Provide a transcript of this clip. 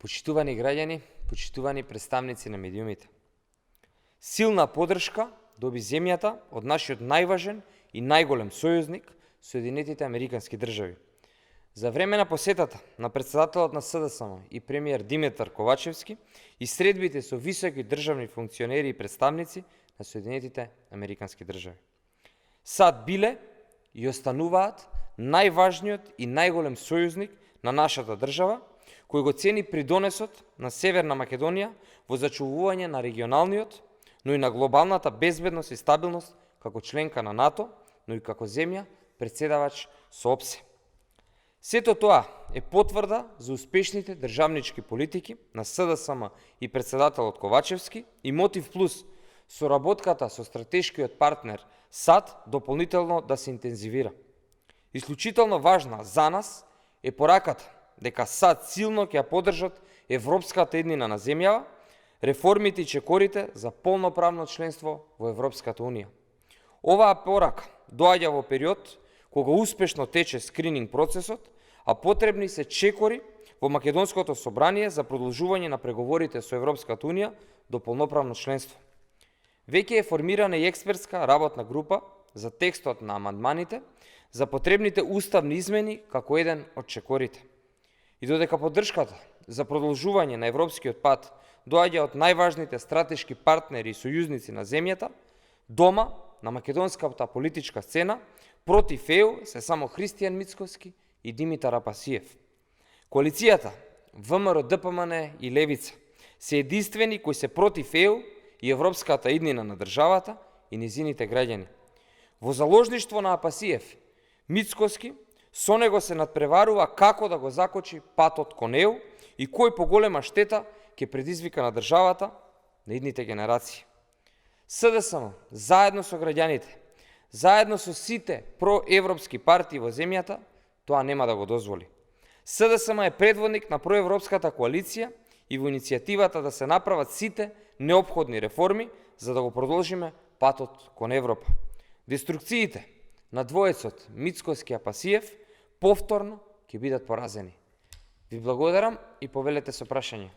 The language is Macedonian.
Почитувани граѓани, почитувани представници на медиумите. Силна поддршка доби земјата од нашиот најважен и најголем сојузник, Соединетите Американски држави. За време на посетата на председателот на СДСМ и премиер Димитар Ковачевски и средбите со високи државни функционери и представници на Соединетите Американски држави. САД биле и остануваат најважниот и најголем сојузник на нашата држава, кој го цени придонесот на Северна Македонија во зачувување на регионалниот, но и на глобалната безбедност и стабилност како членка на НАТО, но и како земја председавач со ОПСЕ. Сето тоа е потврда за успешните државнички политики на СДСМ и председателот Ковачевски и мотив плюс соработката со стратешкиот партнер САД дополнително да се интензивира. Исклучително важна за нас е пораката дека САД силно ќе ја поддржат европската еднина на земјава, реформите и чекорите за полноправно членство во Европската унија. Оваа порака доаѓа во период кога успешно тече скрининг процесот, а потребни се чекори во Македонското собрание за продолжување на преговорите со Европската унија до полноправно членство. Веќе е формирана и експертска работна група за текстот на амандманите за потребните уставни измени како еден од чекорите. И додека поддршката за продолжување на европскиот пат доаѓа од најважните стратешки партнери и сојузници на земјата, дома на македонската политичка сцена против ЕУ се само Христијан Мицковски и Димитар Апасиев. Коалицијата ВМРО, ДПМН и Левица се единствени кои се против ЕУ и европската иднина на државата и низините граѓани. Во заложништво на Апасиев, Мицковски со него се надпреварува како да го закочи патот кон ЕУ и кој поголема штета ќе предизвика на државата на идните генерации. СДСМ, заедно со граѓаните, заедно со сите проевропски партии во земјата, тоа нема да го дозволи. СДСМ е предводник на проевропската коалиција и во иницијативата да се направат сите неопходни реформи за да го продолжиме патот кон Европа. Деструкциите на двоецот Мицковски и Апасиев повторно ќе бидат поразени. Ви благодарам и повелете со прашање.